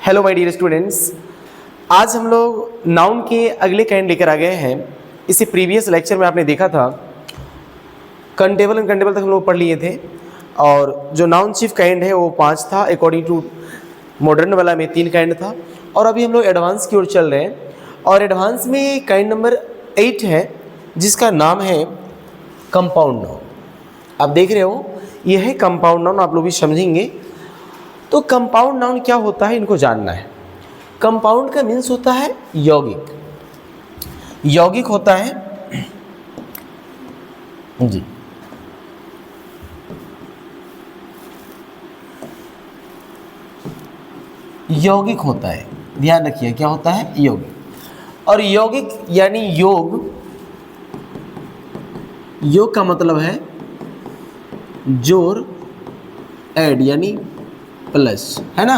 Hello my dear students, आज हम लोग नाउन के अगले काइंड लेकर आ गए हैं। इसे प्रीवियस लेक्चर में आपने देखा था, कंटेबल एंड कंटेबल तक हम लोग पढ़ लिए थे और जो नाउन चीफ काइंड है वो 5 था, अकॉर्डिंग टू मॉडर्न वाला में 3 काइंड था। और अभी हम लोग एडवांस की ओर चल रहे हैं और एडवांस में काइंड नंबर 8 है जिसका नाम है कंपाउंड नाउन। आप देख रहे हो यह है कंपाउंड नाउन, आप लोग भी समझेंगे। तो कंपाउंड नाउन क्या होता है इनको जानना है। कंपाउंड का मीन्स होता है यौगिक, यौगिक होता है जी। यौगिक होता है, ध्यान रखिए क्या होता है यौगिक। और यौगिक यानी योग, योग का मतलब है जोड़, ऐड यानी प्लस, है ना।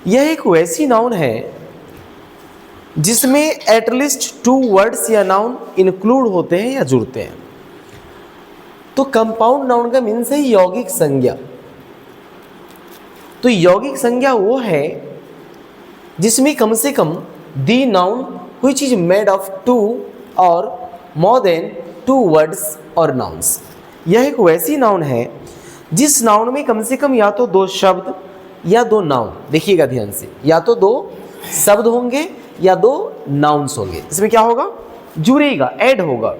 यह एक वैसी नाउन है जिसमें एटलीस्ट 2 वर्ड्स या नाउन इंक्लूड होते हैं या जुड़ते हैं। तो कंपाउंड नाउन का मीन्स है यौगिक संज्ञा। तो यौगिक संज्ञा वो है जिसमें कम से कम the noun which is made of 2 और मोर देन 2 वर्ड्स और नाउन्स। यह एक वैसी नाउन है जिस नाउन में कम से कम या तो 2 शब्द या 2 नाउन, देखिएगा ध्यान से, या तो 2 शब्द होंगे या 2 नाउन्स होंगे। इसमें क्या होगा, जुड़ेगा, ऐड होगा।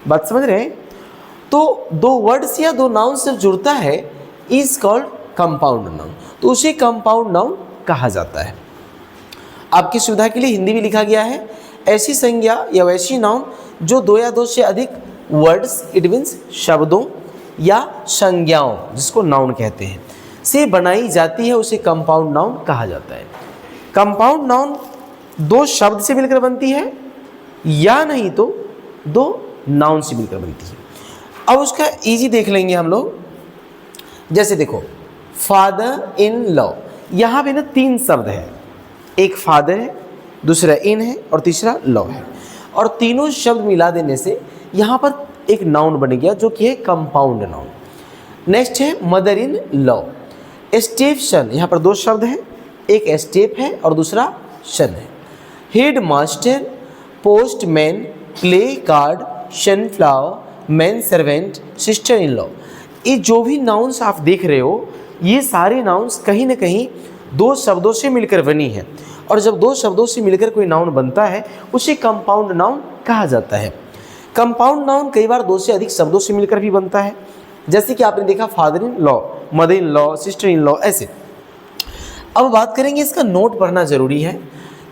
बात समझ रहे हैं। तो 2 वर्ड्स या 2 नाउन से जुड़ता है इज कॉल्ड कंपाउंड नाउन। तो उसे कंपाउंड नाउन कहा जाता है। आपकी सुविधा के लिए हिंदी भी लिखा गया है, ऐसी संज्ञा या वैसी नाउन जो 2 या 2 से अधिक वर्ड्स, इट मीन्स शब्दों या संज्ञाओं, जिसको नाउन कहते हैं, से बनाई जाती है, उसे कंपाउंड नाउन कहा जाता है। कंपाउंड नाउन 2 शब्द से मिलकर बनती है या नहीं तो 2 नाउन से मिलकर बनती है। अब उसका इजी देख लेंगे हम लोग। जैसे देखो, फादर इन लॉ, यहाँ पे ना 3 शब्द है, एक फादर है, दूसरा इन है और तीसरा लॉ है। और तीनों शब्द मिला देने से यहाँ पर एक नाउन बन गया जो कि है कंपाउंड नाउन। नेक्स्ट है मदर इन लॉ, स्टेप सन, यहाँ पर 2 शब्द हैं, एक स्टेप है और दूसरा सन है। Head master, postman, play card, sunflower, man servant, sister in law. ये जो भी नाउन्स आप देख रहे हो, ये सारे नाउन्स कहीं ना कहीं 2 शब्दों से मिलकर बनी है। और जब 2 शब्दों से मिलकर कोई नाउन बनता है उसे कंपाउंड नाउन कहा जाता है। कंपाउंड नाउन कई बार 2 से अधिक शब्दों से मिलकर भी बनता है, जैसे कि आपने देखा father in law, mother in law, sister in law, ऐसे। अब बात करेंगे, इसका नोट पढ़ना जरूरी है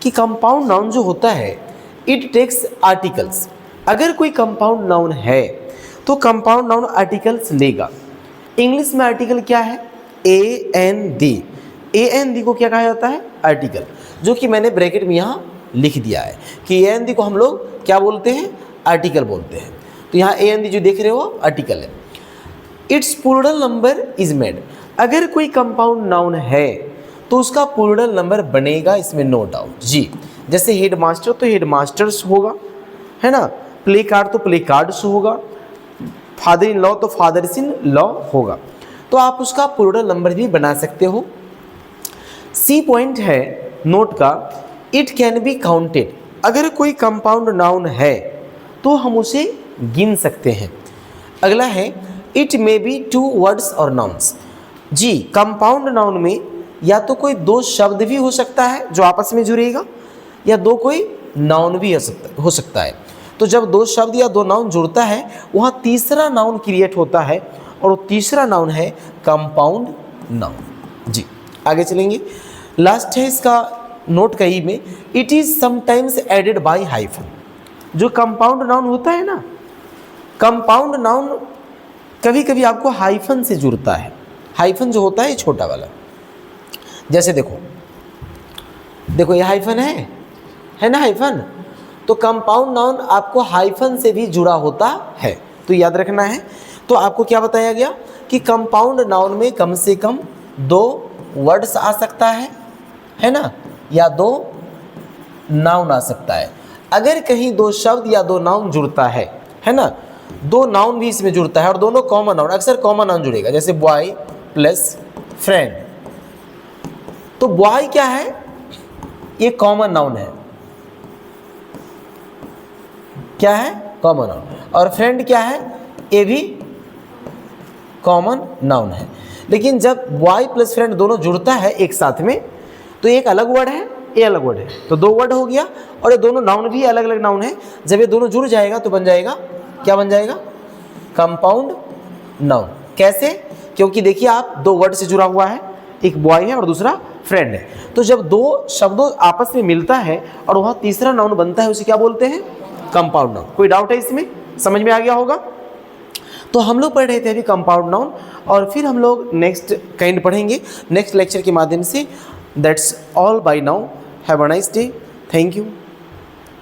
कि कंपाउंड नाउन जो होता है इट टेक्स आर्टिकल्स। अगर कोई कंपाउंड नाउन है तो कंपाउंड नाउन आर्टिकल्स लेगा। इंग्लिश में आर्टिकल क्या है, AND। AND को क्या कहा जाता है, आर्टिकल, जो कि मैंने ब्रैकेट में यहाँ लिख दिया है कि AND को हम लोग क्या बोलते हैं, आर्टिकल बोलते हैं। तो यहाँ AND जो देख रहे हो आर्टिकल है। Its plural number is made, अगर कोई कंपाउंड नाउन है तो उसका प्लूरल नंबर बनेगा, इसमें नो डाउट जी। जैसे हेड मास्टर तो हेड मास्टर्स होगा, है ना। प्ले कार्ड तो प्ले कार्ड्स होगा, फादर इन लॉ तो फादर्स इन लॉ होगा। तो आप उसका प्लूरल नंबर भी बना सकते हो। सी पॉइंट है नोट का, इट कैन बी काउंटेड, अगर कोई कंपाउंड नाउन है तो हम उसे गिन सकते हैं। अगला है इट मे बी 2 वर्ड्स और नाउन्स। जी, कंपाउंड नाउन में या तो कोई 2 शब्द भी हो सकता है जो आपस में जुड़ेगा, या 2 कोई नाउन भी हो सकता है। तो जब 2 शब्द या 2 नाउन जुड़ता है वहाँ तीसरा नाउन क्रिएट होता है और वो तीसरा नाउन है कंपाउंड नाउन। जी आगे चलेंगे। लास्ट है इसका नोट का ई में, it is sometimes added by hyphen. जो कंपाउंड नाउन होता है ना, कंपाउंड नाउन कभी कभी आपको हाइफन से जुड़ता है। हाइफन जो होता है छोटा वाला, जैसे देखो देखो ये हाइफन है ना, हाइफन। तो कंपाउंड नाउन आपको हाइफन से भी जुड़ा होता है, तो याद रखना है। तो आपको क्या बताया गया कि कंपाउंड नाउन में कम से कम 2 वर्ड्स आ सकता है ना, या 2 नाउन आ सकता है। अगर कहीं 2 शब्द या 2 नाउन जुड़ता है ना, 2 नाउन भी इसमें जुड़ता है और दोनों कॉमन नाउन, अक्सर कॉमन नाउन जुड़ेगा, जैसे बॉय प्लस फ्रेंड, तो बॉय क्या है, ये कॉमन नाउन है, क्या है, कॉमन नाउन। और फ्रेंड क्या है, ये भी कॉमन नाउन है। लेकिन जब बॉय प्लस फ्रेंड दोनों जुड़ता है एक साथ में तो एक अलग वर्ड है, ये अलग वर्ड है, तो दो वर्ड हो गया। और ये दोनों नाउन भी अलग अलग नाउन है। जब ये दोनों जुड़ जाएगा तो बन जाएगा, क्या बन जाएगा, कंपाउंड नाउन। कैसे, क्योंकि देखिए आप दो वर्ड से जुड़ा हुआ है, एक बॉय है और दूसरा फ्रेंड है। तो जब दो शब्दों आपस में मिलता है और वहाँ तीसरा नाउन बनता है, उसे क्या बोलते हैं, कंपाउंड नाउन। कोई डाउट है इसमें, समझ में आ गया होगा। तो हम लोग पढ़ रहे थे अभी कंपाउंड नाउन, और फिर हम लोग नेक्स्ट काइंड पढ़ेंगे नेक्स्ट लेक्चर के माध्यम से। That's all by now, have a nice day, thank you.